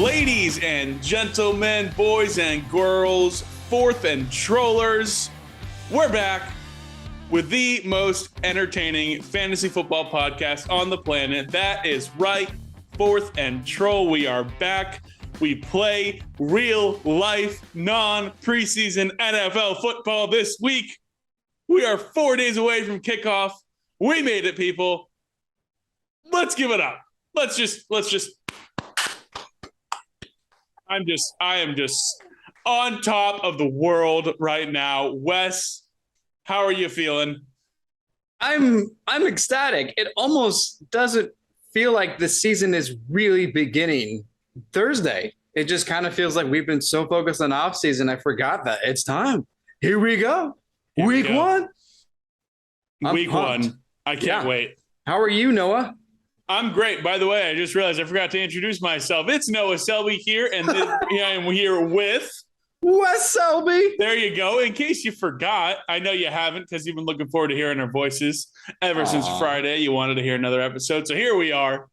Ladies and gentlemen, boys and girls, fourth and trollers, we're back with the most entertaining fantasy football podcast on the planet. That is right, Fourth and Troll. We are back. We play real life, non-preseason NFL football this week. We are 4 days away from kickoff. We made it, people. Let's give it up. Let's just I am just on top of the world right now. Wes, how are you feeling? I'm ecstatic. It almost doesn't feel like the season is really beginning Thursday. It just kind of feels like we've been so focused on off season. I forgot that it's time. Here we go. Week one. Week one. I can't wait. How are you, Noah? I'm great. By the way, I just realized I forgot to introduce myself. It's Noah Selby here, and I am here with Wes Selby. There you go. In case you forgot, I know you haven't because you've been looking forward to hearing our voices ever since Friday. You wanted to hear another episode. So here we are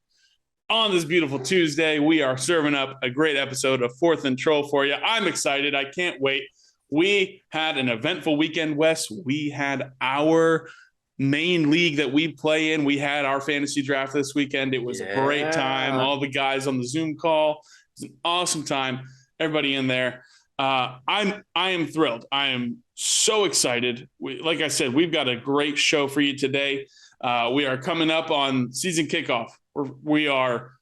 on this beautiful Tuesday. We are serving up a great episode of Fourth and Troll for you. I'm excited. I can't wait. We had an eventful weekend, Wes. We had our main league that we play in. We had our fantasy draft this weekend. It was a great time. All the guys on the Zoom call. It was an awesome time. Everybody in there. I am thrilled. I am so excited. Like I said, we've got a great show for you today. We are coming up on season kickoff. We are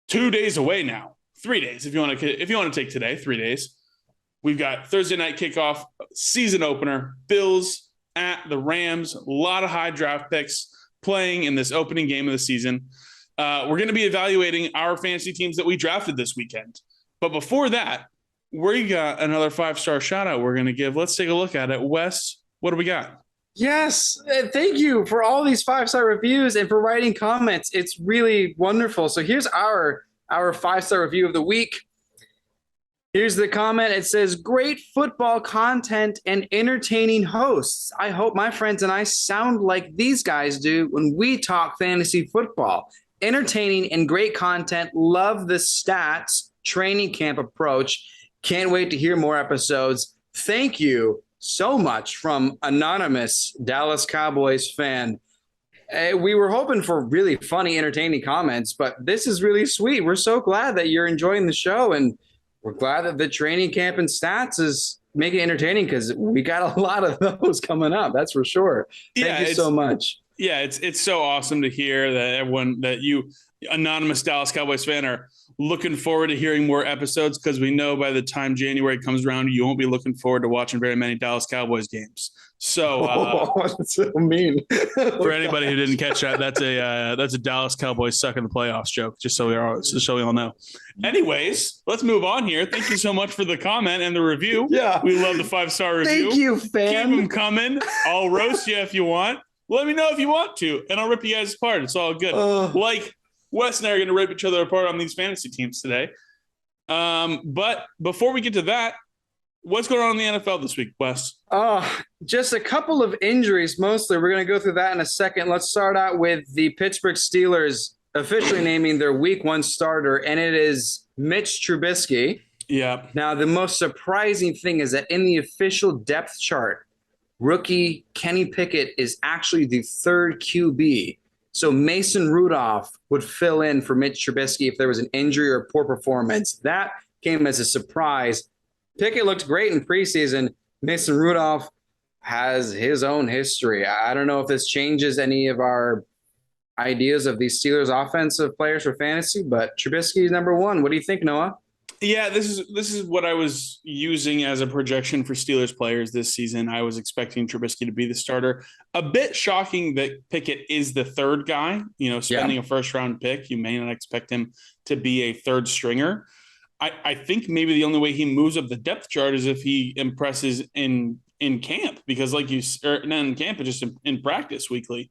2 days away now. 3 days if you want to take today. 3 days. We've got Thursday night kickoff, season opener, Bills at the Rams. A lot of high draft picks playing in this opening game of the season. We're going to be evaluating our fantasy teams that we drafted this weekend. But before that, we got another 5-star shout out we're going to give. Let's take a look at it. Wes, what do we got? Yes. Thank you for all these 5-star reviews and for writing comments. It's really wonderful. So here's our 5-star review of the week. Here's the comment. It says, great football content and entertaining hosts. I hope my friends and I sound like these guys do when we talk fantasy football. Entertaining and great content. Love the stats training camp approach. Can't wait to hear more episodes. Thank you so much from anonymous Dallas Cowboys fan. We were hoping for really funny, entertaining comments, but this is really sweet. We're so glad that you're enjoying the show, and we're glad that the training camp and stats is making it entertaining because we got a lot of those coming up. That's for sure. Thank you so much. Yeah, it's so awesome to hear that everyone, that you, anonymous Dallas Cowboys fan, are looking forward to hearing more episodes, because we know by the time January comes around, you won't be looking forward to watching very many Dallas Cowboys games. So that's so mean. For anybody who didn't catch that, that's a Dallas Cowboys suck in the playoffs joke, just so we all know. Anyways, let's move on here. Thank you so much for the comment and the review. Yeah, we love the 5-star review. Thank you, fan. Keep them coming. I'll roast you if you want. Let me know if you want to, and I'll rip you guys apart. It's all good. Like Wes and I are going to rip each other apart on these fantasy teams today. But before we get to that, what's going on in the NFL this week, Wes? Just a couple of injuries, mostly. We're going to go through that in a second. Let's start out with the Pittsburgh Steelers officially naming their week one starter, and it is Mitch Trubisky. Yeah. Now, the most surprising thing is that in the official depth chart, rookie Kenny Pickett is actually the third QB. So Mason Rudolph would fill in for Mitch Trubisky if there was an injury or poor performance. That came as a surprise. Pickett looked great in preseason. Mason Rudolph has his own history. I don't know if this changes any of our ideas of these Steelers offensive players for fantasy, but Trubisky is number one. What do you think, Noah? Yeah, this is what I was using as a projection for Steelers players this season. I was expecting Trubisky to be the starter. A bit shocking that Pickett is the third guy. Spending a first-round pick, you may not expect him to be a third stringer. I think maybe the only way he moves up the depth chart is if he impresses in camp, because not in camp, but just in practice weekly.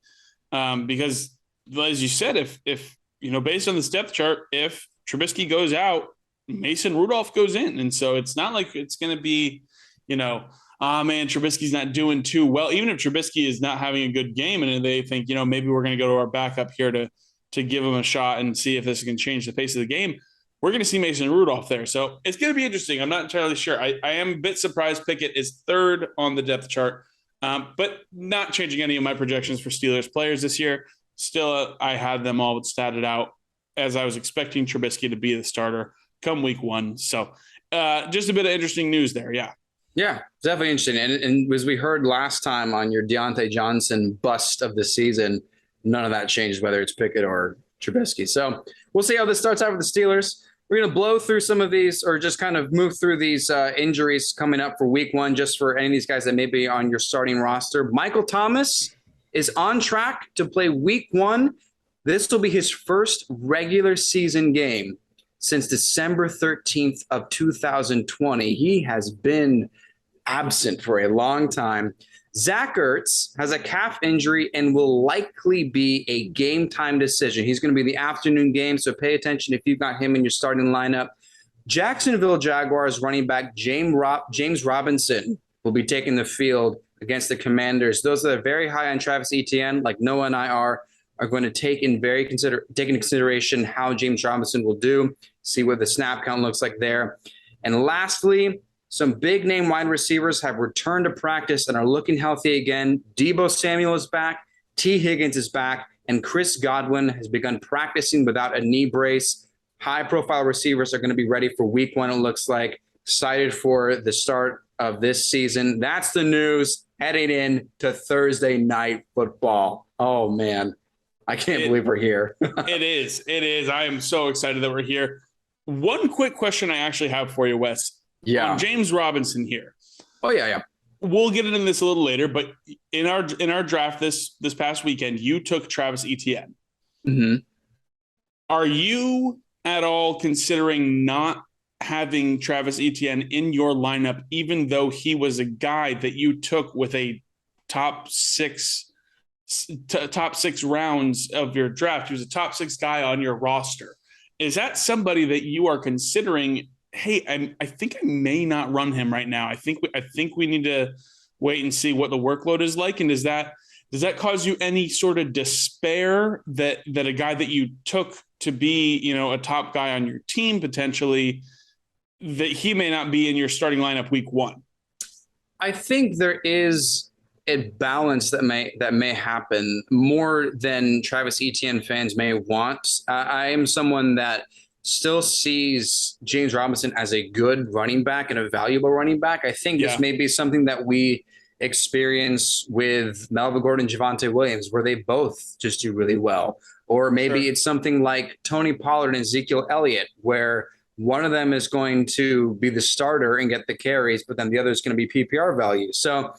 Because as you said, if based on this depth chart, if Trubisky goes out, Mason Rudolph goes in. And so it's not like it's going to be, Trubisky's not doing too well. Even if Trubisky is not having a good game and they think, maybe we're going to go to our backup here to give him a shot and see if this can change the pace of the game. we're going to see Mason Rudolph there. So it's going to be interesting. I'm not entirely sure. I am a bit surprised Pickett is third on the depth chart, but not changing any of my projections for Steelers players this year. Still, I had them all statted out as I was expecting Trubisky to be the starter come week one. So just a bit of interesting news there. Yeah. Yeah, definitely interesting. And as we heard last time on your Deontay Johnson bust of the season, none of that changed, whether it's Pickett or Trubisky. So we'll see how this starts out with the Steelers. We're going to blow through some of these or just kind of move through these injuries coming up for week one, just for any of these guys that may be on your starting roster. Michael Thomas is on track to play week one. This will be his first regular season game since December 13th of 2020. He has been absent for a long time. Zach Ertz has a calf injury and will likely be a game time decision. He's going to be the afternoon game, so pay attention if you've got him in your starting lineup. Jacksonville Jaguars running back James Robinson will be taking the field against the Commanders. Those that are very high on Travis Etienne, like Noah and I are going to take into consideration how James Robinson will do, see what the snap count looks like there. And lastly, some big name wide receivers have returned to practice and are looking healthy again. Deebo Samuel is back, T. Higgins is back, and Chris Godwin has begun practicing without a knee brace. High-profile receivers are going to be ready for week one, it looks like. Excited for the start of this season. That's the news heading in to Thursday night football. Oh, man. I can't believe we're here. It is. I am so excited that we're here. One quick question I actually have for you, Wes. Yeah. On James Robinson here. Oh, yeah. We'll get into this a little later, but in our draft this past weekend, you took Travis Etienne. Mm-hmm. Are you at all considering not having Travis Etienne in your lineup, even though he was a guy that you took with a top six rounds of your draft? He was a top 6 guy on your roster. Is that somebody that you are considering? Hey, I think I may not run him right now. I think we need to wait and see what the workload is like. And does that cause you any sort of despair that a guy that you took to be, a top guy on your team potentially, that he may not be in your starting lineup week one? I think there is a balance that may happen more than Travis Etienne fans may want. I am someone that still sees James Robinson as a good running back and a valuable running back. I think this may be something that we experience with Melvin Gordon, Javonte Williams, where they both just do really well. Or maybe it's something like Tony Pollard and Ezekiel Elliott, where one of them is going to be the starter and get the carries, but then the other is going to be PPR value. So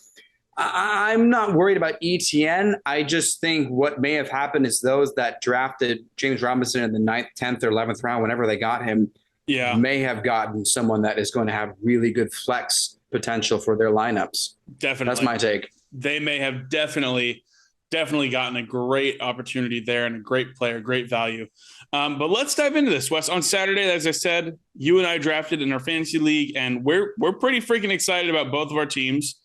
I'm not worried about ETN. I just think what may have happened is those that drafted James Robinson in the 9th, 10th, or 11th round, whenever they got him, may have gotten someone that is going to have really good flex potential for their lineups. Definitely. That's my take. They may have definitely gotten a great opportunity there and a great player, great value. But let's dive into this, Wes. On Saturday, as I said, you and I drafted in our fantasy league, and we're pretty freaking excited about both of our teams.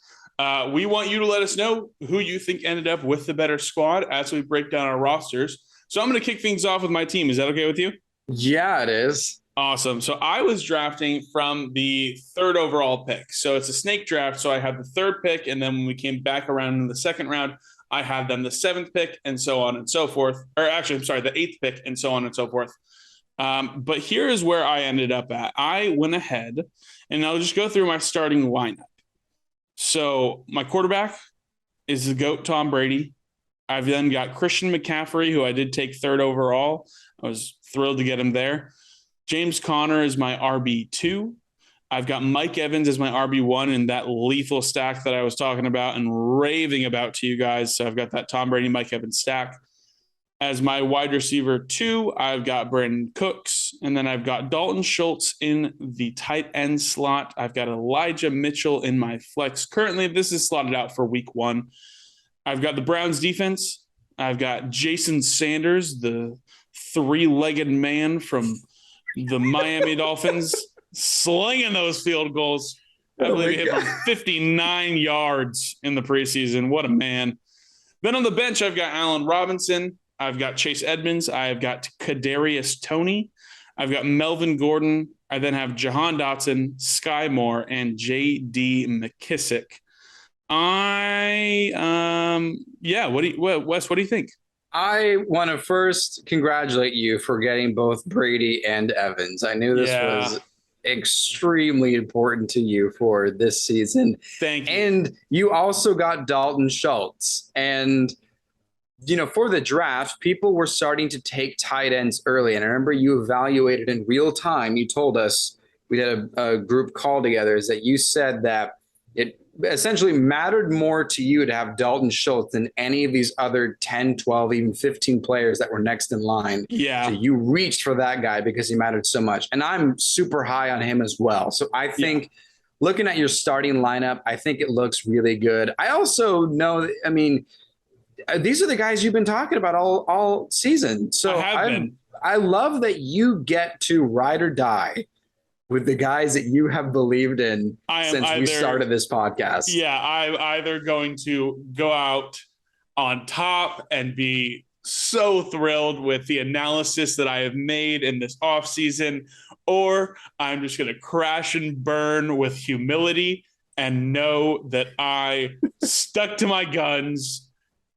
We want you to let us know who you think ended up with the better squad as we break down our rosters. So I'm going to kick things off with my team. Is that okay with you? Yeah, it is. Awesome. So I was drafting from the 3rd overall pick. So it's a snake draft. So I had the 3rd pick. And then when we came back around in the 2nd round, I had them the 7th pick and so on and so forth. Or actually, I'm sorry, the 8th pick and so on and so forth. But here is where I ended up at. I went ahead and I'll just go through my starting lineup. So my quarterback is the GOAT, Tom Brady. I've then got Christian McCaffrey, who I did take 3rd overall. I was thrilled to get him there. James Conner is my RB2. I've got Mike Evans as my RB1 in that lethal stack that I was talking about and raving about to you guys. So I've got that Tom Brady, Mike Evans stack. As my wide receiver 2, I've got Brandon Cooks. And then I've got Dalton Schultz in the tight end slot. I've got Elijah Mitchell in my flex. Currently, this is slotted out for week 1. I've got the Browns defense. I've got Jason Sanders, the 3-legged man from the Miami Dolphins, slinging those field goals. I believe he hit from 59 yards in the preseason. What a man. Then on the bench, I've got Allen Robinson. I've got Chase Edmonds. I've got Kadarius Toney. I've got Melvin Gordon. I then have Jahan Dotson, Sky Moore, and J.D. McKissick. Wes, what do you think? I want to first congratulate you for getting both Brady and Evans. I knew this Yeah. was extremely important to you for this season. Thank you. And you also got Dalton Schultz. And, for the draft, people were starting to take tight ends early. And I remember you evaluated in real time. You told us, we did a group call together, is that you said that it essentially mattered more to you to have Dalton Schultz than any of these other 10, 12, even 15 players that were next in line. Yeah. So you reached for that guy because he mattered so much. And I'm super high on him as well. So I think looking at your starting lineup, I think it looks really good. I also know, these are the guys you've been talking about all season. So I love that you get to ride or die with the guys that you have believed in since we started this podcast. Yeah, I'm either going to go out on top and be so thrilled with the analysis that I have made in this offseason, or I'm just going to crash and burn with humility and know that I stuck to my guns.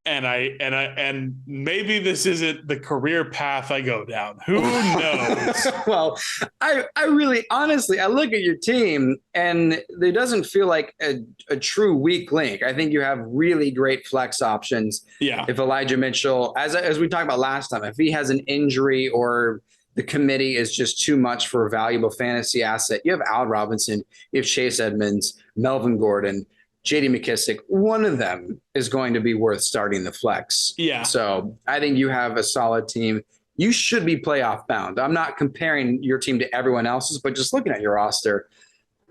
And maybe this isn't the career path I go down. Who knows? Well, I really, honestly, I look at your team and it doesn't feel like a true weak link. I think you have really great flex options. Yeah. If Elijah Mitchell, as we talked about last time, if he has an injury or the committee is just too much for a valuable fantasy asset, you have Al Robinson, you have Chase Edmonds, Melvin Gordon, J.D. McKissick, one of them is going to be worth starting the flex. Yeah. So I think you have a solid team. You should be playoff bound. I'm not comparing your team to everyone else's, but just looking at your roster,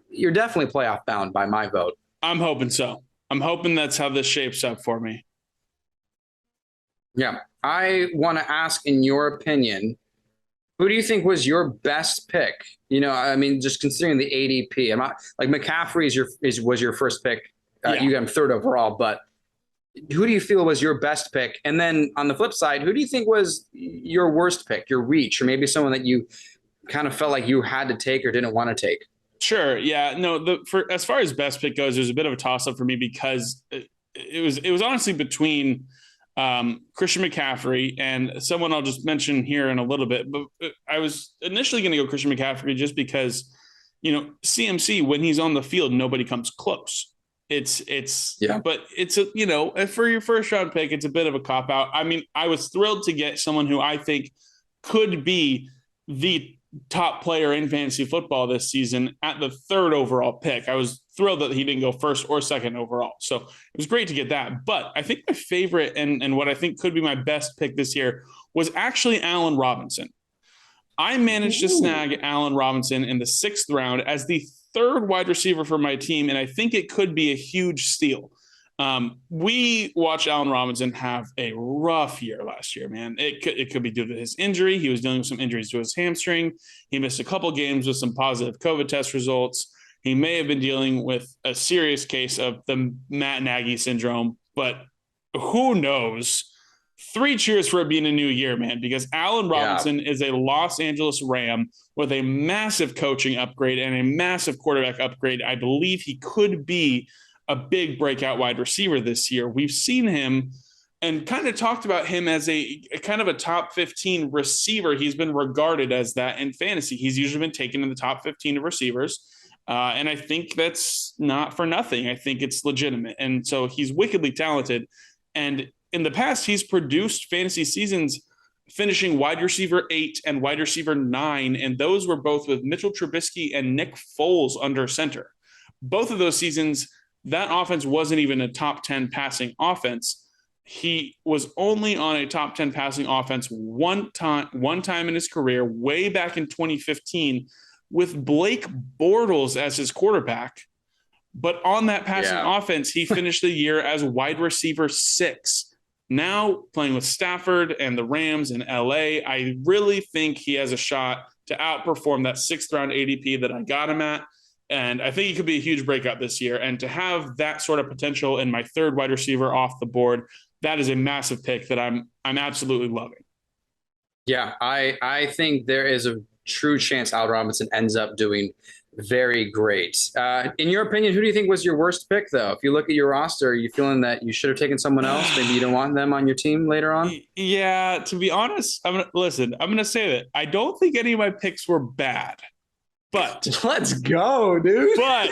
you're definitely playoff bound by my vote. I'm hoping so. I'm hoping that's how this shapes up for me. Yeah. I want to ask, in your opinion, who do you think was your best pick? Just considering the ADP. I'm not like McCaffrey was your first pick. You got him third overall, but who do you feel was your best pick? And then on the flip side, who do you think was your worst pick, your reach, or maybe someone that you kind of felt like you had to take or didn't want to take? Sure. Yeah. No, as far as best pick goes, there's a bit of a toss up for me because it was honestly between Christian McCaffrey and someone I'll just mention here in a little bit. But I was initially going to go Christian McCaffrey just because, CMC, when he's on the field, nobody comes close. But for your first round pick, it's a bit of a cop out. I mean, I was thrilled to get someone who I think could be the top player in fantasy football this season at the third overall pick. I was thrilled that he didn't go first or second overall. So it was great to get that. But I think my favorite and what I think could be my best pick this year was actually Allen Robinson. I managed to snag Allen Robinson in the 6th round as the third wide receiver for my team, and I think it could be a huge steal. We watched Allen Robinson have a rough year last year, man. It could be due to his injury. He was dealing with some injuries to his hamstring. He missed a couple games with some positive COVID test results. He may have been dealing with a serious case of the Matt Nagy syndrome, but who knows? 3 cheers for it being a new year, man, because Allen Robinson is a Los Angeles Ram with a massive coaching upgrade and a massive quarterback upgrade. I believe he could be a big breakout wide receiver this year. We've seen him and kind of talked about him as a kind of a top 15 receiver. He's been regarded as that in fantasy. He's usually been taken in the top 15 of receivers. And I think that's not for nothing. I think it's legitimate. And so he's wickedly talented. And in the past, he's produced fantasy seasons finishing wide receiver 8 and wide receiver 9. And those were both with Mitchell Trubisky and Nick Foles under center. Both of those seasons, that offense wasn't even a top 10 passing offense. He was only on a top 10 passing offense one time in his career, way back in 2015, with Blake Bortles as his quarterback. But on that passing offense, he finished the year as wide receiver 6. Now playing with Stafford and the Rams in LA, I really think he has a shot to outperform that 6th round ADP that I got him at. And I think he could be a huge breakout this year. And to have that sort of potential in my third wide receiver off the board, that is a massive pick that I'm absolutely loving. Yeah, I think there is a true chance Al Robinson ends up doing very great. In your opinion, who do you think was your worst pick, though? If you look at your roster, are you feeling that you should have taken someone else? Maybe you don't want them on your team later on? Yeah, to be honest, I'm gonna say that I don't think any of my picks were bad. But let's go, dude. But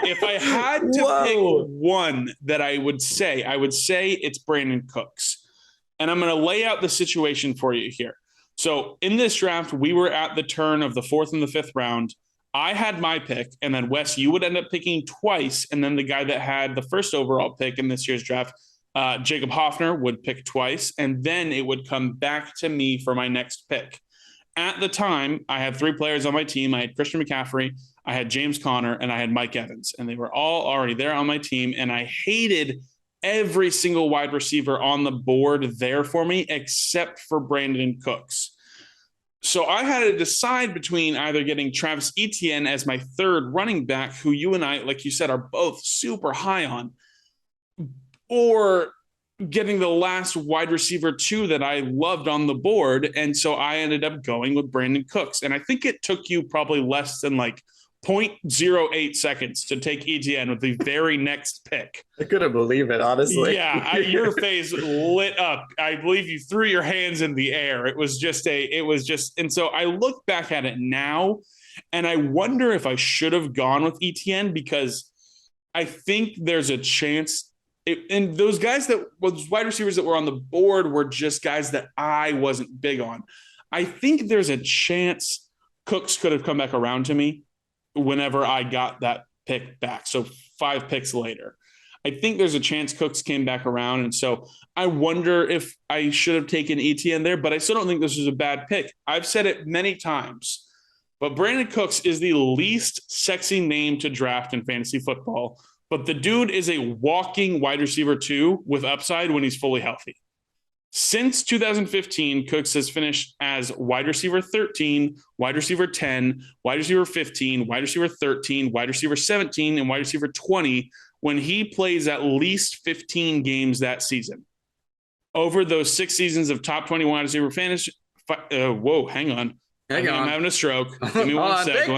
if I had to pick one that I would say it's Brandon Cooks. And I'm going to lay out the situation for you here. So in this draft, we were at the turn of the 4th and the 5th round. I had my pick, and then Wes, you would end up picking twice. And then the guy that had the first overall pick in this year's draft, Jacob Hoffner, would pick twice. And then it would come back to me for my next pick. At the time, I had 3 players on my team. I had Christian McCaffrey, I had James Conner, and I had Mike Evans. And they were all already there on my team. And I hated every single wide receiver on the board there for me, except for Brandon Cooks. So I had to decide between either getting Travis Etienne as my 3rd running back, who you and I, like you said, are both super high on, or getting the last wide receiver 2 that I loved on the board. And so I ended up going with Brandon Cooks. And I think it took you probably less than 0.08 seconds to take Etienne with the very next pick. I couldn't believe it, honestly. Yeah, your face lit up. I believe you threw your hands in the air. And so I look back at it now, and I wonder if I should have gone with Etienne, because I think there's a chance. And those wide receivers that were on the board were just guys that I wasn't big on. I think there's a chance Cooks could have come back around to me whenever I got that pick back. So 5 picks later, I think there's a chance Cooks came back around. And so I wonder if I should have taken Etienne there, but I still don't think this was a bad pick. I've said it many times, but Brandon Cooks is the least sexy name to draft in fantasy football. But the dude is a walking wide receiver 2 with upside when he's fully healthy. Since 2015, Cooks has finished as wide receiver 13, wide receiver 10, wide receiver 15, wide receiver 13, wide receiver 17, and wide receiver 20 when he plays at least 15 games that season. Over those 6 seasons of top 20 wide receiver fantasy, hang on. I'm having a stroke. Give me one sec.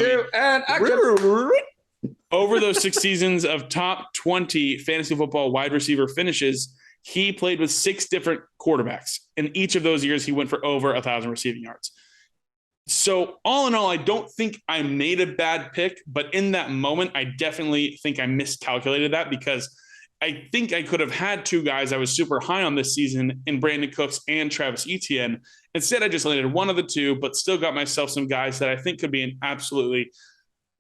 Over those 6 seasons of top 20 fantasy football wide receiver finishes, he played with 6 different quarterbacks. In each of those years, he went for over 1,000 receiving yards. So all in all, I don't think I made a bad pick, but in that moment, I definitely think I miscalculated that, because I think I could have had 2 guys I was super high on this season in Brandon Cooks and Travis Etienne. Instead, I just landed one of the 2, but still got myself some guys that I think could be an absolutely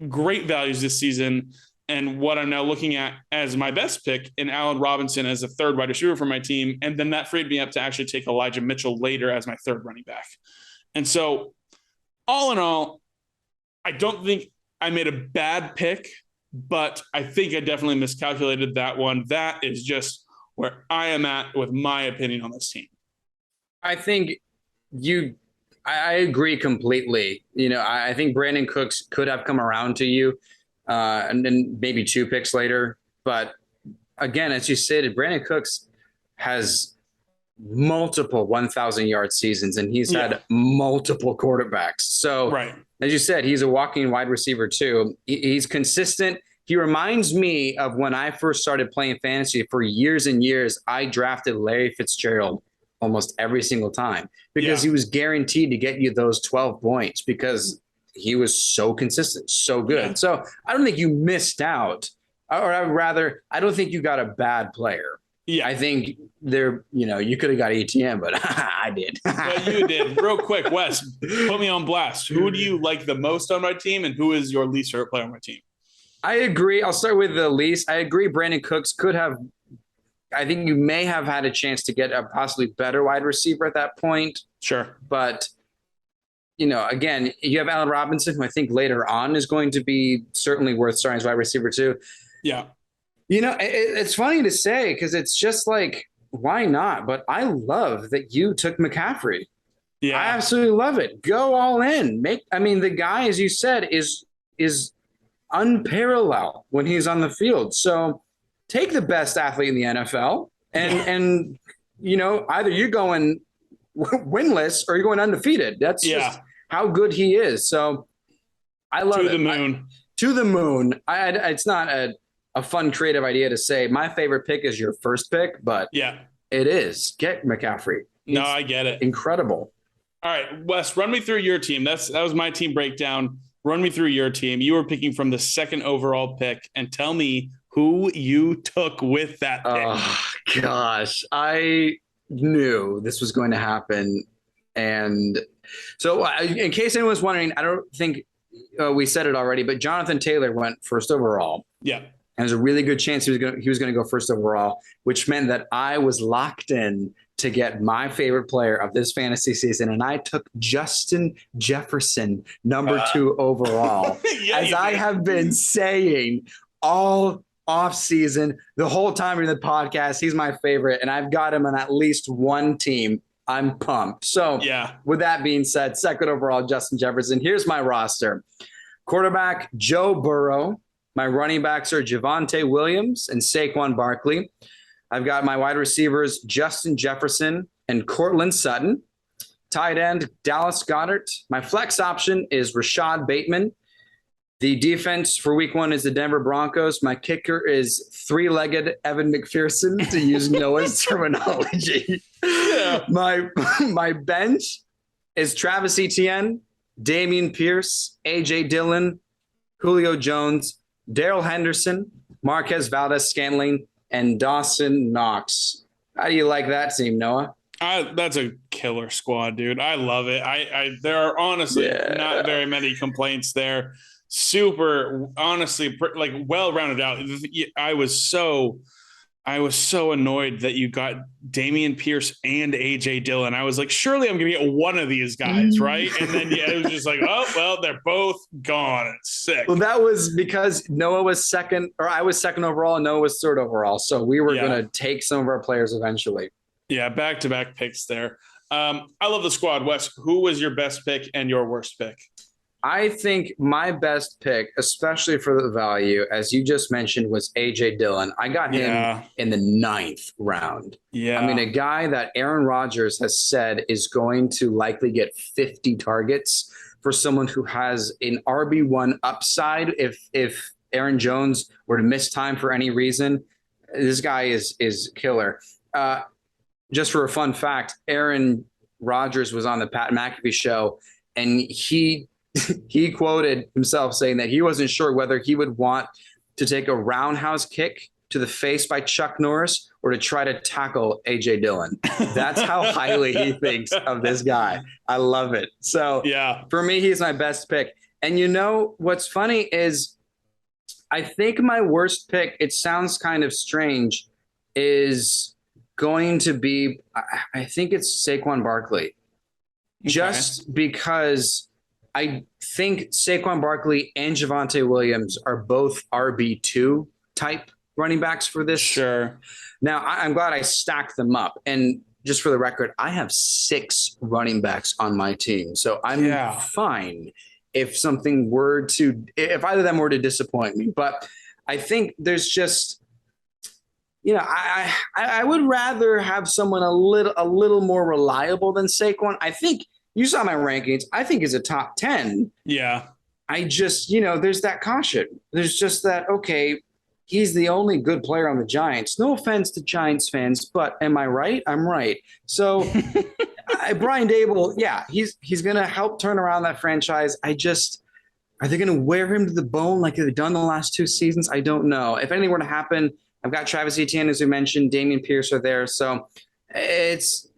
great values this season. And what I'm now looking at as my best pick in Allen Robinson as a 3rd wide receiver for my team. And then that freed me up to actually take Elijah Mitchell later as my 3rd running back. And so all in all, I don't think I made a bad pick, but I think I definitely miscalculated that one. That is just where I am at with my opinion on this team. I think I agree completely. I think Brandon Cooks could have come around to you and then maybe 2 picks later. But again, as you stated, Brandon Cooks has multiple 1,000-yard seasons, and he's had multiple quarterbacks. So right. As you said, he's a walking wide receiver too. He's consistent. He reminds me of when I first started playing fantasy. For years and years, I drafted Larry Fitzgerald almost every single time because he was guaranteed to get you those 12 points because he was so consistent, so good. Yeah. So I don't think you missed out, or rather, I don't think you got a bad player. Yeah, I think you could have got ATM, but I did. But you did. Real quick, Wes, put me on blast. Who do you like the most on my team, and who is your least favorite player on my team? I agree. I'll start with the least. I agree. Brandon Cooks could have. I think you may have had a chance to get a possibly better wide receiver at that point. Sure, but again, you have Allen Robinson, who I think later on is going to be certainly worth starting as wide receiver too. Yeah. It's funny to say because it's just like, why not? But I love that you took McCaffrey. Yeah. I absolutely love it. Go all in. The guy, as you said, is unparalleled when he's on the field. So take the best athlete in the NFL and either you're going winless or you're going undefeated. That's just how good he is. So I love To it. the moon. To the moon. It's not a fun, creative idea to say my favorite pick is your first pick, but Yeah. it is. Get McCaffrey. No, I get it. Incredible. All right, Wes, run me through your team. That was my team breakdown. Run me through your team. You were picking from the second overall pick, and tell me who you took with that pick. Oh, gosh. I knew this was going to happen. And so, in case anyone's wondering, I don't think we said it already, but Jonathan Taylor went first overall. Yeah. And there's a really good chance he was going to go first overall, which meant that I was locked in to get my favorite player of this fantasy season. And I took Justin Jefferson, number 2 overall. Yeah, as I have been saying all off season, the whole time in the podcast, he's my favorite. And I've got him on at least one team. I'm pumped. So yeah. With that being said, second overall, Justin Jefferson. Here's my roster. Quarterback, Joe Burrow. My running backs are Javonte Williams and Saquon Barkley. I've got my wide receivers, Justin Jefferson and Cortland Sutton. Tight end, Dallas Goedert. My flex option is Rashad Bateman. The defense for week 1 is the Denver Broncos. My kicker is three-legged Evan McPherson, to use Noah's terminology. Yeah. My bench is Travis Etienne, Dameon Pierce, A.J. Dillon, Julio Jones, Darrell Henderson, Marquez Valdes-Scantling, and Dawson Knox. How do you like that team, Noah? That's a killer squad, dude. I love it. There are honestly not very many complaints there. Super, honestly, like well rounded out. I was so annoyed that you got Dameon Pierce and AJ Dillon. I was like, surely I'm going to get one of these guys, right? And then it was just like, oh well, they're both gone. It's sick. Well, that was because Noah was second, or I was second overall, and Noah was third overall. So we were going to take some of our players eventually. Yeah, back-to-back picks there. I love the squad. Wes, who was your best pick and your worst pick? I think my best pick, especially for the value, as you just mentioned, was A.J. Dillon. I got him in the 9th round. Yeah. I mean, a guy that Aaron Rodgers has said is going to likely get 50 targets for someone who has an RB1 upside. If Aaron Jones were to miss time for any reason, this guy is killer. Just for a fun fact, Aaron Rodgers was on the Pat McAfee show, and he quoted himself saying that he wasn't sure whether he would want to take a roundhouse kick to the face by Chuck Norris or to try to tackle A.J. Dillon. That's how highly he thinks of this guy. I love it. So yeah, for me, he's my best pick. And you know, what's funny is I think my worst pick, it sounds kind of strange, is going to be, I think it's Saquon Barkley. Okay. Just because I think Saquon Barkley and Javonte Williams are both RB2 type running backs for this. Sure. Now, I'm glad I stacked them up. And just for the record, I have 6 running backs on my team. So I'm fine if either of them were to disappoint me. But I think there's just, you know, I would rather have someone a little more reliable than Saquon. I think you saw my rankings. I think he's a top 10. Yeah. I just, there's that caution. There's just that, okay, he's the only good player on the Giants. No offense to Giants fans, but am I right? I'm right. So Brian Dable, he's going to help turn around that franchise. Are they going to wear him to the bone like they've done the last 2 seasons? I don't know. If anything were to happen, I've got Travis Etienne, as we mentioned, Dameon Pierce are there. So it's,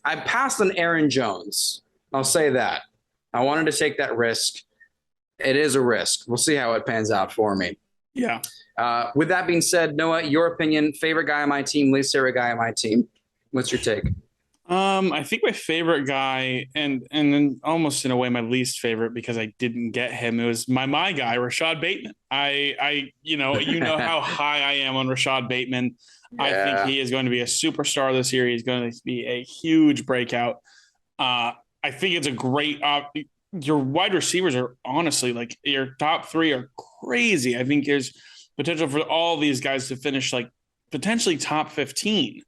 I passed on Aaron Jones. I'll say that. I wanted to take that risk. It is a risk. We'll see how it pans out for me. Yeah. With that being said, Noah, your opinion, favorite guy on my team, least favorite guy on my team. What's your take? I think my favorite guy, and then almost in a way my least favorite because I didn't get him. It was my guy, Rashad Bateman. You know how high I am on Rashad Bateman. Yeah. I think he is going to be a superstar this year. He's going to be a huge breakout. I think it's a great. Your wide receivers are honestly like your top 3 are crazy. I think there's potential for all these guys to finish like potentially top 15.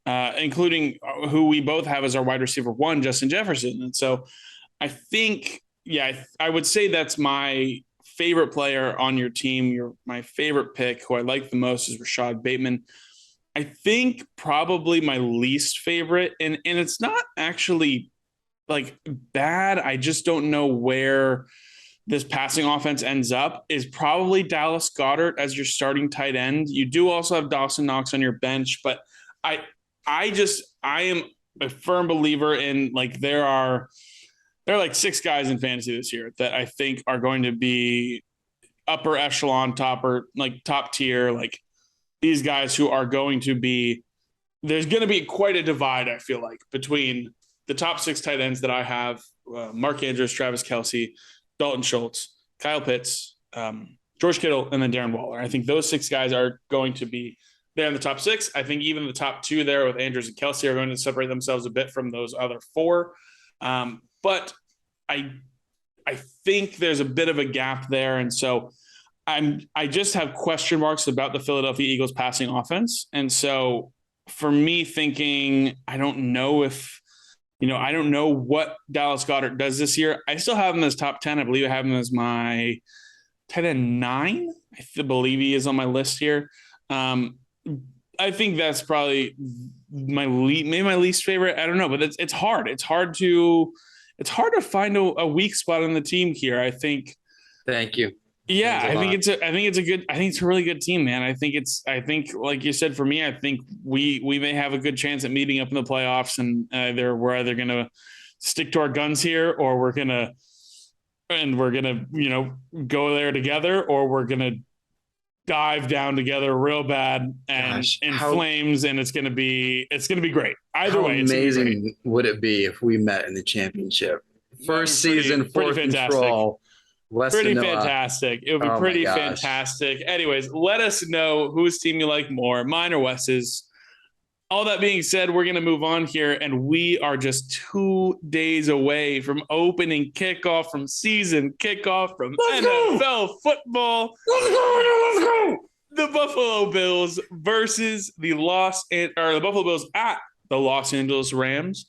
Including who we both have as our wide receiver 1, Justin Jefferson. And so I think, I would say that's my favorite player on your team. My favorite pick, who I like the most, is Rashad Bateman. I think probably my least favorite, and it's not actually like bad. I just don't know where this passing offense ends up, is probably Dallas Goedert as your starting tight end. You do also have Dawson Knox on your bench, but I am a firm believer in, like, there are like 6 guys in fantasy this year that I think are going to be upper echelon, top tier, like these guys who are going to be, there's going to be quite a divide, I feel like, between the top 6 tight ends that I have, Mark Andrews, Travis Kelce, Dalton Schultz, Kyle Pitts, George Kittle, and then Darren Waller. I think those 6 guys are going to be there in the top 6. I think even the top 2 there with Andrews and Kelce are going to separate themselves a bit from those other 4. But I think there's a bit of a gap there. And so I just have question marks about the Philadelphia Eagles passing offense. And so for me, thinking, I don't know what Dallas Goedert does this year. I still have him as top 10. I believe I have him as my tight end 9. I believe he is on my list here. I think that's probably my least favorite. I don't know, but it's hard. It's hard to find a weak spot on the team here. I think. Thank you. Yeah, I think it's a really good team, man. I think like you said, for me, I think we may have a good chance at meeting up in the playoffs, and we're either going to stick to our guns here, or we're going to go there together, or we're going to dive down together real bad and flames, and it's going to be great. Either way, it's amazing would it be if we met in the championship? First season, fourth control. Pretty fantastic. It would be pretty fantastic. Anyways, let us know whose team you like more, mine or Wes's. All that being said, we're going to move on here, and we are just 2 days away from opening kickoff, from season kickoff, from NFL football. Let's go! The Buffalo Bills versus the Buffalo Bills at the Los Angeles Rams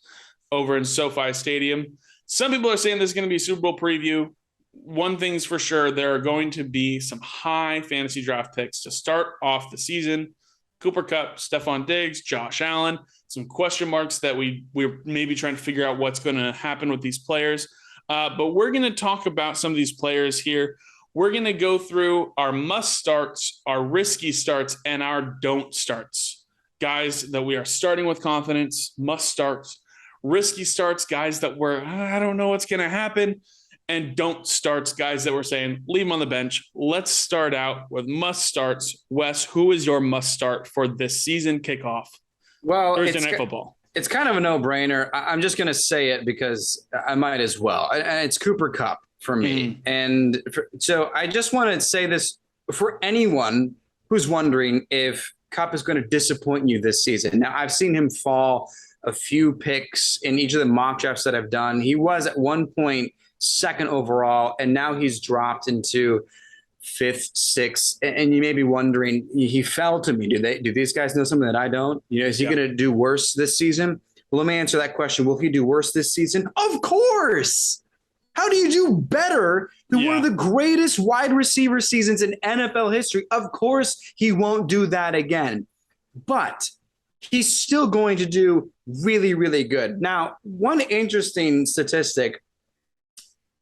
over in SoFi Stadium. Some people are saying this is going to be a Super Bowl preview. One thing's for sure, there are going to be some high fantasy draft picks to start off the season. Cooper Kupp, Stephon Diggs, Josh Allen, some question marks that we're maybe trying to figure out what's going to happen with these players. But we're going to talk about some of these players here. We're going to go through our must starts, our risky starts, and our don't starts. Guys that we are starting with confidence, must starts, risky starts, guys that I don't know what's going to happen, and don't starts, guys that we're saying leave them on the bench. Let's start out with must starts. Wes, who is your must start for this season kickoff? Well, Thursday Night Football. It's kind of a no-brainer. I'm just going to say it because I might as well. And it's Cooper Kupp for me. And so I just want to say this for anyone who's wondering if Kupp is going to disappoint you this season. Now, I've seen him fall a few picks in each of the mock drafts that I've done. He was at one point 2nd overall, and now he's dropped into 5th, 6th. And you may be wondering, he fell to me. Do these guys know something that I don't? Is he going to do worse this season? Well, let me answer that question. Will he do worse this season? Of course. How do you do better than one of the greatest wide receiver seasons in NFL history? Of course, he won't do that again. But he's still going to do really, really good. Now, one interesting statistic,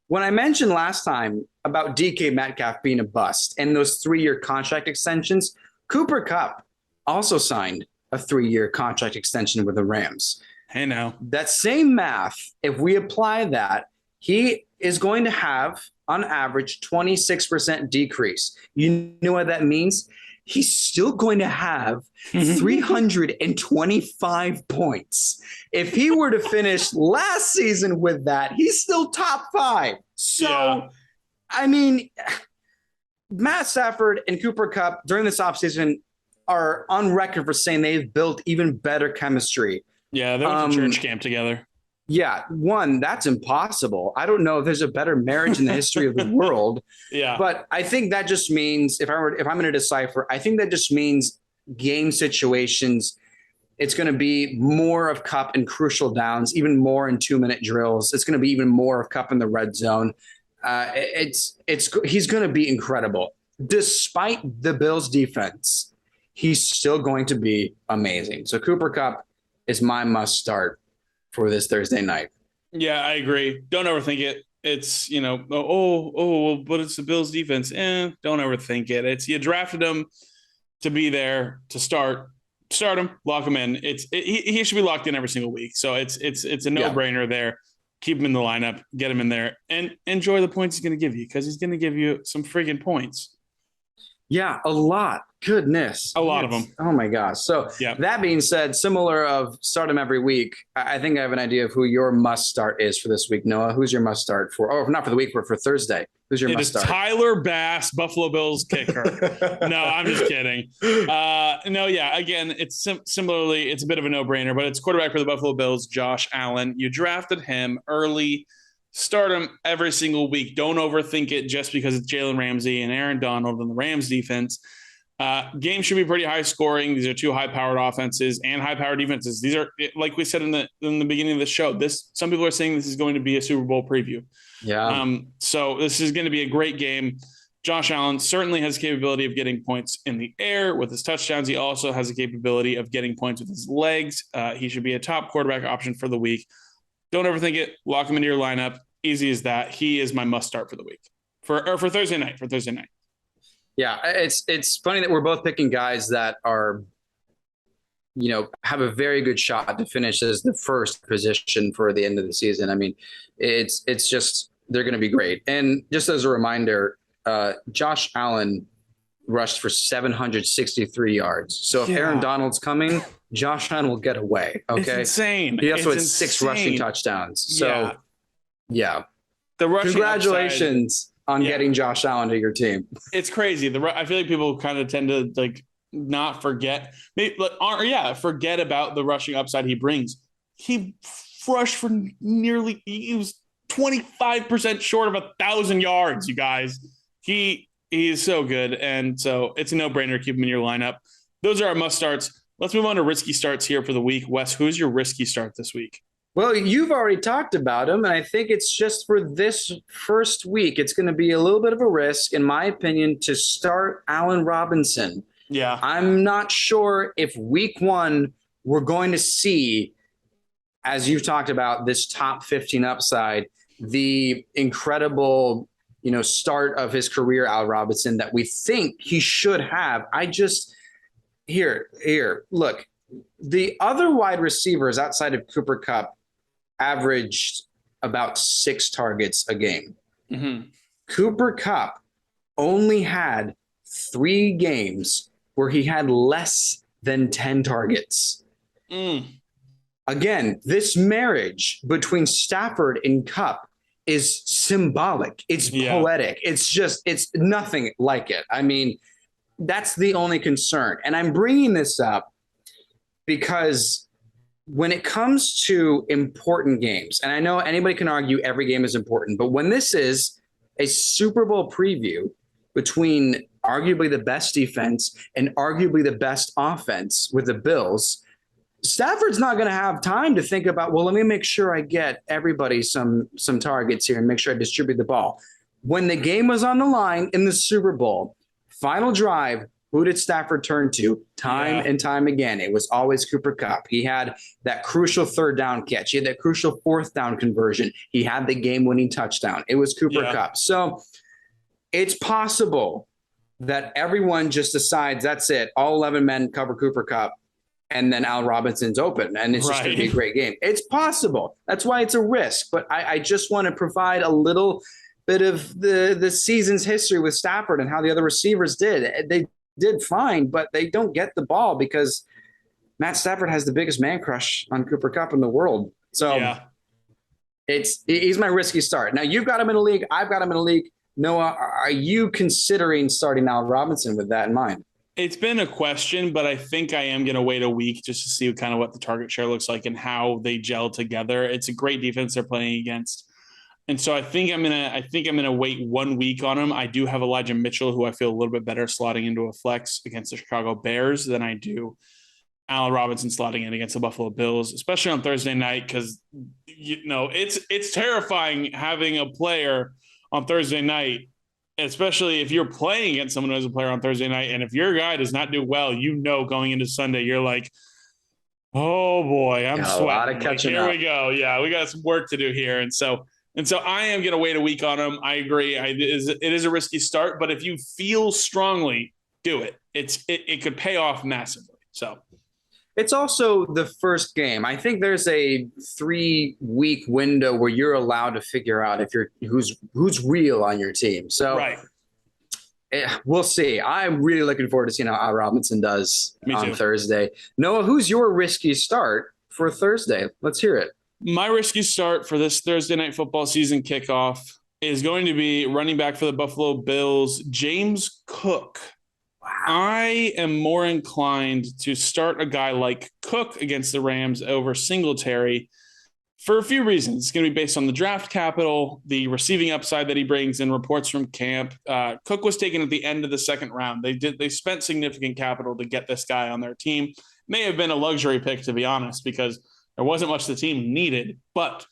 when I mentioned last time about DK Metcalf being a bust and those 3-year contract extensions, Cooper Kupp also signed a 3-year contract extension with the Rams. Hey, now. That same math, if we apply that, he is going to have, on average, 26% decrease. You know what that means? He's still going to have 325 points. If he were to finish last season with that, he's still top 5. So, I mean, Matt Stafford and Cooper Kupp during this offseason are on record for saying they've built even better chemistry. Yeah, they went to church camp together. Yeah, that's impossible. I don't know if there's a better marriage in the history of the world. Yeah. But I think that just means, if I'm going to decipher, I think that just means game situations, It's going to be more of Kupp in crucial downs, even more in 2-minute drills. It's going to be even more of Kupp in the red zone. He's going to be incredible. Despite the Bills' defense, he's still going to be amazing. So Cooper Kupp is my must start for this Thursday night. Yeah, I agree. Don't overthink it. It's, but it's the Bills defense. Don't overthink it. You drafted him to be there to start him, lock him in. He should be locked in every single week. So it's a no-brainer there. Keep him in the lineup, get him in there, and enjoy the points he's going to give you, because he's going to give you some friggin' points. Yeah, a lot. Goodness. A lot of them. Oh, my gosh. So That being said, similar of start him every week, I think I have an idea of who your must start is for this week. Noah, who's your must start for? Oh, not for the week, but for Thursday. Who's your must start? Tyler Bass, Buffalo Bills kicker. No, I'm just kidding. Again, it's similarly, it's a bit of a no-brainer, but it's quarterback for the Buffalo Bills, Josh Allen. You drafted him early. Start him every single week. Don't overthink it just because it's Jalen Ramsey and Aaron Donald and the Rams defense. Game should be pretty high scoring. These are two high-powered offenses and high-powered defenses. These are, like we said in the beginning of the show, some people are saying this is going to be a Super Bowl preview. Yeah. So this is going to be a great game. Josh Allen certainly has the capability of getting points in the air with his touchdowns. He also has the capability of getting points with his legs. He should be a top quarterback option for the week. Don't overthink it. Lock him into your lineup. Easy as that. He is my must start for the week for Thursday night. Yeah, it's funny that we're both picking guys that are, have a very good shot to finish as the first position for the end of the season. I mean, it's just, they're going to be great. And just as a reminder, Josh Allen rushed for 763 yards. So if Aaron Donald's coming, Josh Allen will get away. Okay. It's insane. He also had 6 rushing touchdowns. So yeah. The rushing Congratulations on getting Josh Allen to your team. It's crazy. I feel like people kind of tend to not forget, forget about the rushing upside he brings. He rushed for he was 25% short of 1,000 yards, you guys. He is so good. And so it's a no-brainer to keep him in your lineup. Those are our must starts. Let's move on to risky starts here for the week. Wes, who's your risky start this week? Well, you've already talked about him, and I think it's just for this first week. It's going to be a little bit of a risk, in my opinion, to start Allen Robinson. Yeah. I'm not sure if week 1 we're going to see, as you've talked about, this top 15 upside, the incredible, start of his career, Allen Robinson, that we think he should have. Look, the other wide receivers outside of Cooper Kupp averaged about 6 targets a game. Mm-hmm. Cooper Kupp only had 3 games where he had less than 10 targets. Again, this marriage between Stafford and Kupp is symbolic. It's poetic. It's nothing like it. I mean, that's the only concern. And I'm bringing this up because when it comes to important games, and I know anybody can argue every game is important, but when this is a Super Bowl preview between arguably the best defense and arguably the best offense with the Bills, Stafford's not going to have time to think about, well, let me make sure I get everybody some targets here and make sure I distribute the ball. When the game was on the line in the Super Bowl, final drive, who did Stafford turn to time and time again? It was always Cooper Kupp. He had that crucial 3rd down catch. He had that crucial 4th down conversion. He had the game-winning touchdown. It was Cooper Kupp. So it's possible that everyone just decides that's it. All 11 men cover Cooper Kupp, and then Allen Robinson's open, and it's just going to be a great game. It's possible. That's why it's a risk. But I just want to provide a little bit of the season's history with Stafford and how the other receivers did. They did fine, but they don't get the ball because Matt Stafford has the biggest man crush on Cooper Kupp in the world. So he's my risky start. Now, you've got him in a league. I've got him in a league. Noah, are you considering starting Allen Robinson with that in mind? It's been a question, but I think I am going to wait a week just to see kind of what the target share looks like and how they gel together. It's a great defense they're playing against. And so I think I'm gonna wait 1 week on him. I do have Elijah Mitchell, who I feel a little bit better slotting into a flex against the Chicago Bears than I do Allen Robinson slotting in against the Buffalo Bills, especially on Thursday night, because it's terrifying having a player on Thursday night, especially if you're playing against someone who has a player on Thursday night, and if your guy does not do well, going into Sunday, you're like, oh boy, I'm sweating. A lot of catching up. Here we go. Yeah, we got some work to do here, and so I am going to wait a week on him. I agree. It is a risky start, but if you feel strongly, do it. It could pay off massively. So. It's also the first game. I think there's a 3-week window where you're allowed to figure out if who's real on your team. So right. We'll see. I'm really looking forward to seeing how Al Robinson does on Thursday. Noah, who's your risky start for Thursday? Let's hear it. My risky start for this Thursday night football season kickoff is going to be running back for the Buffalo Bills, James Cook. I am more inclined to start a guy like Cook against the Rams over Singletary for a few reasons. It's going to be based on the draft capital, the receiving upside that he brings, and reports from camp. Cook was taken at the end of the second round. They spent significant capital to get this guy on their team. May have been a luxury pick, to be honest, because there wasn't much the team needed. But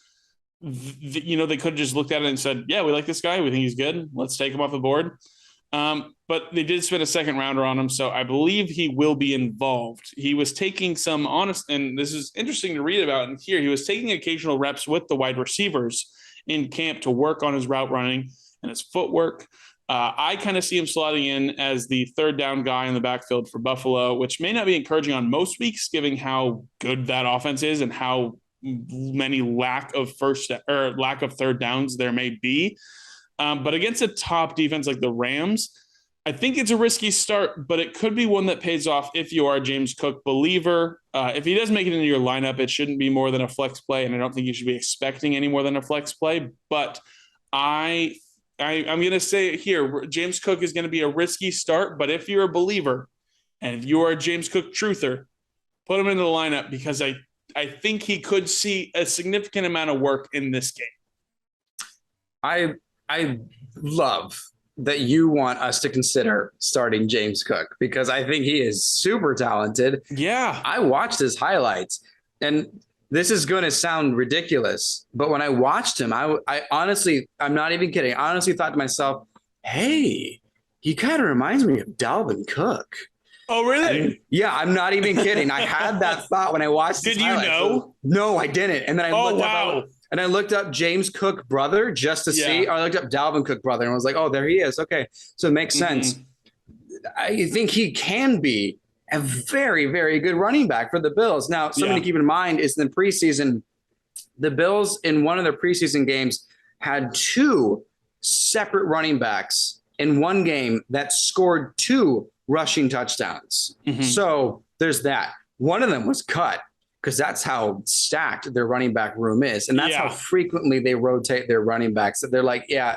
they could have just looked at it and said, "Yeah, we like this guy. We think he's good. Let's take him off the board." But they did spend a second rounder on him, so I believe he will be involved. He was taking some and this is interesting to read about and hear, he was taking occasional reps with the wide receivers in camp to work on his route running and his footwork. I kind of see him slotting in as the third down guy in the backfield for Buffalo, which may not be encouraging on most weeks, given how good that offense is and how many lack of third downs there may be. But against a top defense like the Rams, I think it's a risky start, but it could be one that pays off if you are a James Cook believer. If he does make it into your lineup, it shouldn't be more than a flex play, and I don't think you should be expecting any more than a flex play. But I'm going to say it here, James Cook is going to be a risky start, but if you're a believer and if you are a James Cook truther, put him into the lineup because I think he could see a significant amount of work in this game. I love that you want us to consider starting James Cook because I think he is super talented. Yeah. I watched his highlights, and this is going to sound ridiculous, but when I watched him, I honestly, I'm not even kidding, I honestly thought to myself, hey, he kind of reminds me of Dalvin Cook. Oh, really? And, yeah, I'm not even kidding. I had that thought when I watched his highlights. Did you know? No, I didn't. And then I looked up James Cook brother just to see. Or I looked up Dalvin Cook brother and I was like, oh, there he is. Okay. So it makes sense. I think he can be a very, very good running back for the Bills. Now, something to keep in mind is in the preseason, the Bills in one of their preseason games had 2 separate running backs in one game that scored 2 rushing touchdowns. So there's that. One of them was cut because that's how stacked their running back room is. And that's how frequently they rotate their running backs. That they're like, yeah,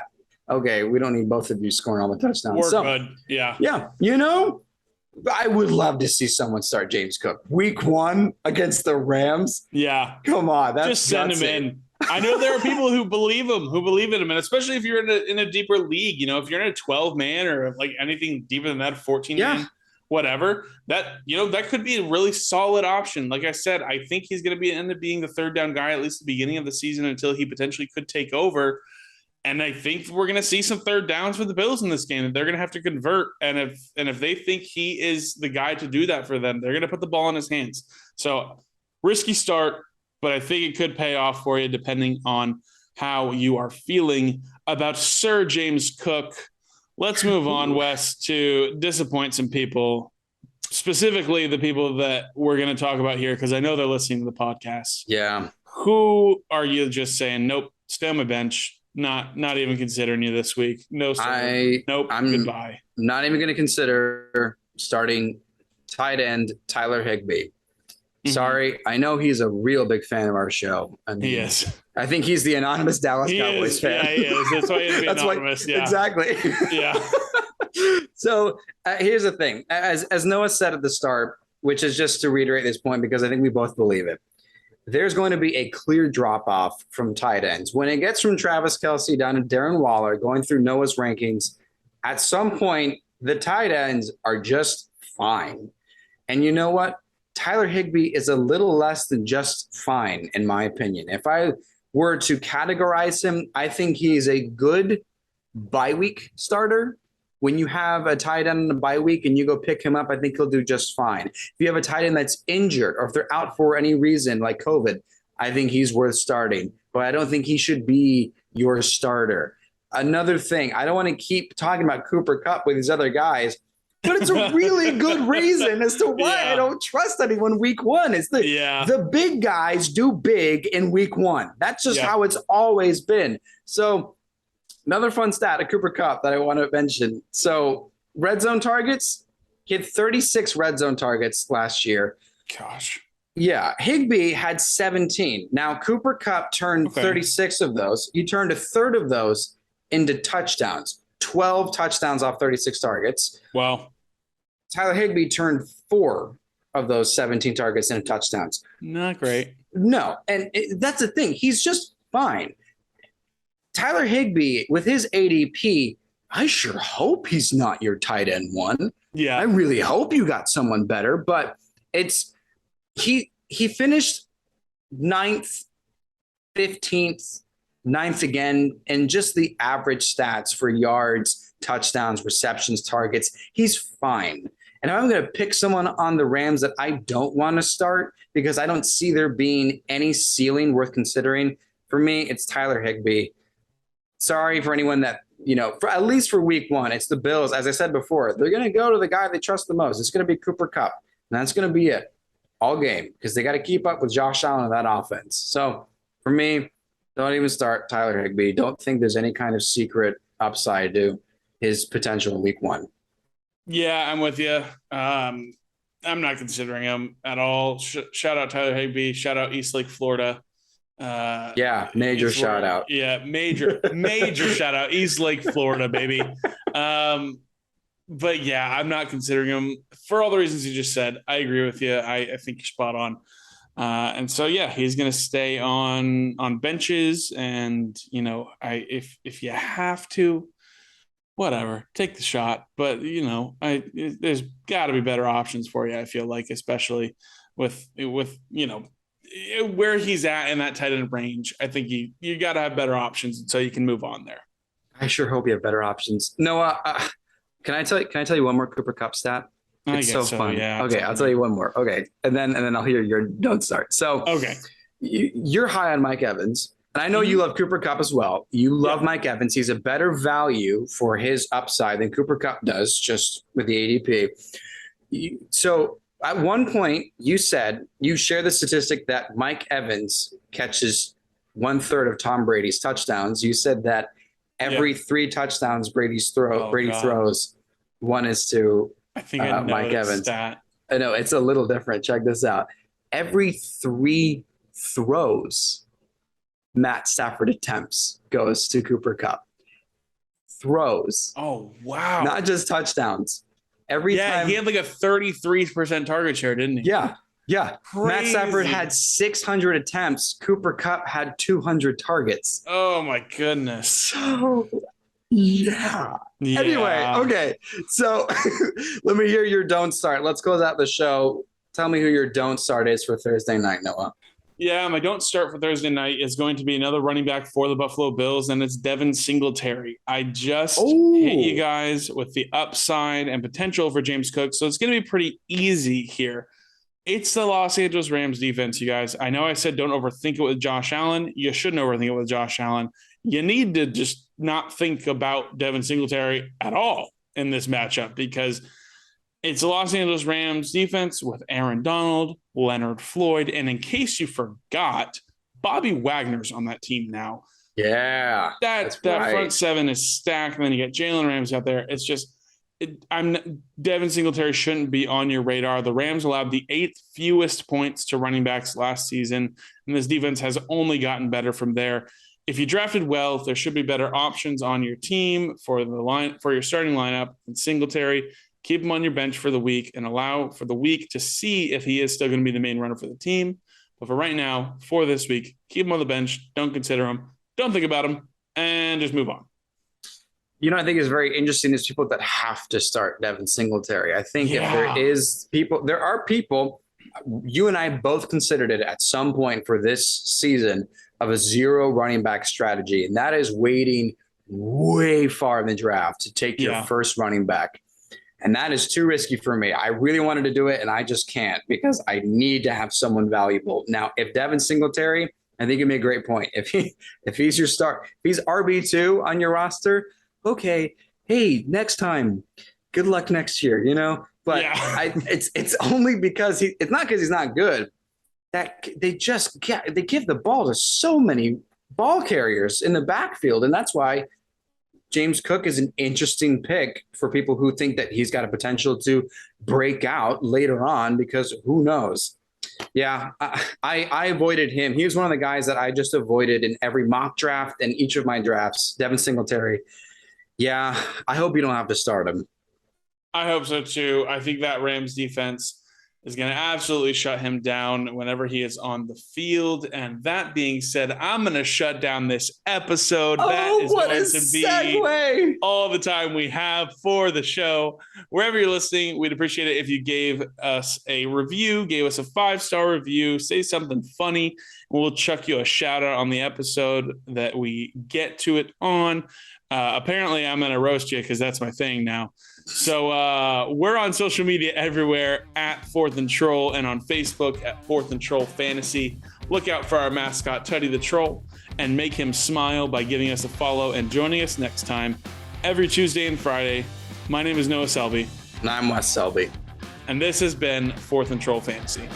okay, we don't need both of you scoring all the touchdowns. We're good. Yeah. Yeah. You know, I would love to see someone start James Cook week 1 against the Rams. Yeah. Come on. That's just send him in. I know there are people who believe in him. And especially if you're in a deeper league, you know, if you're in a 12-man or like anything deeper than that, 14-man, whatever, that could be a really solid option. Like I said, I think he's going to end up being the third down guy, at least at the beginning of the season, until he potentially could take over. And I think we're going to see some third downs for the Bills in this game that they're going to have to convert. And if they think he is the guy to do that for them, they're going to put the ball in his hands. So risky start, but I think it could pay off for you depending on how you are feeling about Sir James Cook. Let's move on, Wes, to disappoint some people, specifically the people that we're going to talk about here, because I know they're listening to the podcast. Yeah. Who are you just saying, nope, stay on my bench, not even considering you this week? No, sir. Goodbye. Not even going to consider starting tight end Tyler Higbee. Sorry, I know he's a real big fan of our show. I mean, he is. I think he's the anonymous Dallas Cowboys fan. Yeah, he is. That's why he'd be anonymous. Yeah. Exactly. Yeah. So here's the thing. As Noah said at the start, which is just to reiterate this point because I think we both believe it, there's going to be a clear drop-off from tight ends. When it gets from Travis Kelce down to Darren Waller, going through Noah's rankings, at some point, the tight ends are just fine. And you know what? Tyler Higbee is a little less than just fine, in my opinion. If I were to categorize him, I think he's a good bye week starter. When you have a tight end in the bye week and you go pick him up, I think he'll do just fine. If you have a tight end that's injured or if they're out for any reason like COVID, I think he's worth starting. But I don't think he should be your starter. Another thing, I don't want to keep talking about Cooper Kupp with these other guys, but it's a really good reason as to why I don't trust anyone week one. It's the big guys do big in week one. That's just how it's always been. So another fun stat of Cooper Kupp that I want to mention. So red zone targets, he had 36 red zone targets last year. Gosh. Yeah, Higbee had 17. Now, Cooper Kupp turned 36 of those. He turned a third of those into touchdowns, 12 touchdowns off 36 targets. Wow. Tyler Higbee turned 4 of those 17 targets into touchdowns. Not great. No, and that's the thing. He's just fine. Tyler Higbee, with his ADP, I sure hope he's not your tight end one. Yeah. I really hope you got someone better, but it's he finished 9th, 15th, 9th again, and just the average stats for yards, touchdowns, receptions, targets. He's fine. And I'm going to pick someone on the Rams that I don't want to start because I don't see there being any ceiling worth considering. For me, it's Tyler Higbee. Sorry for anyone that, for at least for week one, it's the Bills. As I said before, they're going to go to the guy they trust the most. It's going to be Cooper Kupp. And that's going to be it all game because they got to keep up with Josh Allen and that offense. So for me, don't even start Tyler Higbee. Don't think there's any kind of secret upside to his potential in week one. Yeah, I'm with you. I'm not considering him at all. Shout out Tyler Higbee. Shout out Eastlake, Florida. Major shout out. Yeah, major shout out. Eastlake, Florida, baby. But yeah, I'm not considering him for all the reasons you just said. I agree with you. I think you're spot on. And so yeah, he's going to stay on benches, and if you have to, whatever, take the shot. But there's got to be better options for you. I feel like, especially with where he's at in that tight end range. I think you got to have better options so you can move on there. I sure hope you have better options. Noah, can I tell you one more Cooper Kupp stat? It's so fun. Yeah. Okay, I'll tell you one more. Okay, and then I'll hear your don't start. So okay, you're high on Mike Evans, and I know you love Cooper Kupp as well. You love Mike Evans. He's a better value for his upside than Cooper Kupp does, just with the ADP. So at one point, you said you share the statistic that Mike Evans catches 1/3 of Tom Brady's touchdowns. You said that every 3 touchdowns Brady throws, one is to I think I know Mike Evans. Stat. I know it's a little different. Check this out. Every 3 throws Matt Stafford attempts goes to Cooper Kupp. Throws. Oh, wow. Not just touchdowns. Every time. He had like a 33% target share, didn't he? Yeah. Crazy. Matt Stafford had 600 attempts. Cooper Kupp had 200 targets. Oh, my goodness. So, yeah. Anyway, okay. So let me hear your don't start. Let's close out the show. Tell me who your don't start is for Thursday night, Noah. Yeah, my don't start for Thursday night is going to be another running back for the Buffalo Bills, and it's Devin Singletary. I just hit you guys with the upside and potential for James Cook, so it's going to be pretty easy here. It's the Los Angeles Rams defense, you guys. I know I said don't overthink it with Josh Allen. You shouldn't overthink it with Josh Allen. You need to just not think about Devin Singletary at all in this matchup because it's the Los Angeles Rams defense with Aaron Donald, Leonard Floyd, and in case you forgot, Bobby Wagner's on that team now. Yeah. That front seven is stacked, and then you get Jalen Ramsey out there. It's just Devin Singletary shouldn't be on your radar. The Rams allowed the 8th fewest points to running backs last season, and this defense has only gotten better from there. If you drafted well, there should be better options on your team for your starting lineup. And Singletary, keep him on your bench for the week and allow for the week to see if he is still going to be the main runner for the team. But for right now, for this week, keep him on the bench. Don't consider him. Don't think about him, and just move on. I think is very interesting is people that have to start Devin Singletary. I think if there are people you and I both considered it at some point for this season of a 0 running back strategy, and that is waiting way far in the draft to take your first running back. And that is too risky for me. I really wanted to do it, and I just can't because I need to have someone valuable. Now, if Devin Singletary, I think you made a great point. If he's your start, if he's RB2 on your roster, okay, hey, next time, good luck next year, you know? But it's only because it's not because he's not good. That they give the ball to so many ball carriers in the backfield, and that's why James Cook is an interesting pick for people who think that he's got a potential to break out later on, because who knows? Yeah, I avoided him. He was one of the guys that I just avoided in every mock draft and each of my drafts. Devin Singletary. Yeah, I hope you don't have to start him. I hope so too. I think that Rams defense is going to absolutely shut him down whenever he is on the field. And that being said, I'm going to shut down this episode. That is going to be all the time we have for the show. Wherever you're listening, we'd appreciate it if you gave us a review, gave us a 5-star review, say something funny, and we'll chuck you a shout out on the episode that we get to it on. Apparently, I'm going to roast you because that's my thing now. So we're on social media everywhere at 4th and Troll, and on Facebook at 4th and Troll Fantasy. Look out for our mascot, Tutty the Troll, and make him smile by giving us a follow and joining us next time every Tuesday and Friday. My name is Noah Selby. And I'm Wes Selby. And this has been 4th and Troll Fantasy.